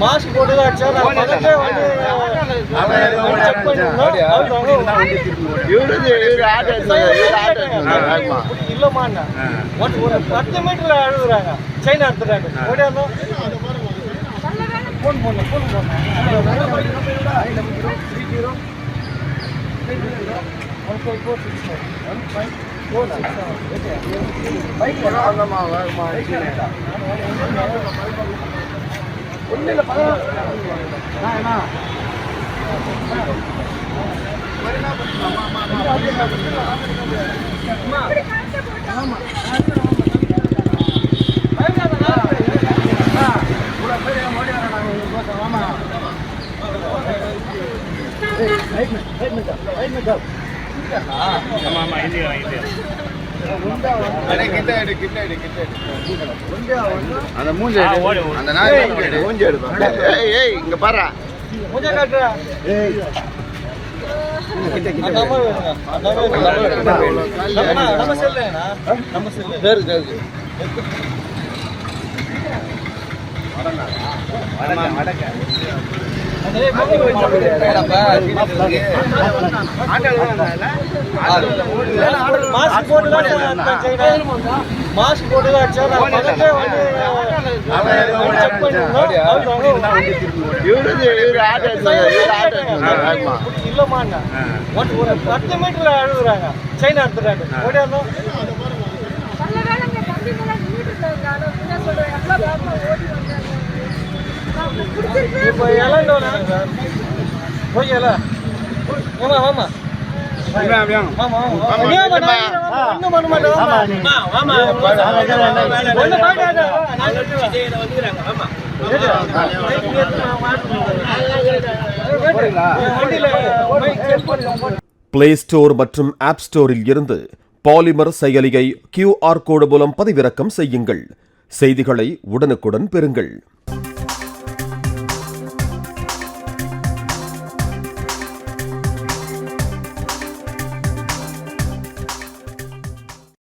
Mask போட்டு தான் அடிச்சா இல்லம்மா ஒரு 10 மீட்டர்ல அழுகுறாங்க சைனா எடுத்துறாங்க ஓடியாந்தோம் போன் போன் போன் போன் அந்த மூஞ்சி அந்த நாய் மூஞ்சி எடுப்பா ஏய் இங்க பாரு மூஞ்ச காட்டுடா ஏய் நம்ம செல்லேனா நம்ம செல்லே சரி சரி வடக்க மாஸ்க் போட்டு தான் அடிச்சா இல்லம்மா ஒரு 10 மீட்டர்ல அழுகுறாங்க சைனா எடுத்துறாங்க ஓடியாந்தோம் இப்போ இளண்டோனா போய் இல ஆமா ஆமா பிளே ஸ்டோர் மற்றும் ஆப் ஸ்டோரில் இருந்து பாலிமர் செயலியை QR கோடு மூலம் பதிவிறக்கம் செய்யுங்கள். செய்திகளை உடனுக்குடன் பெறுங்கள்.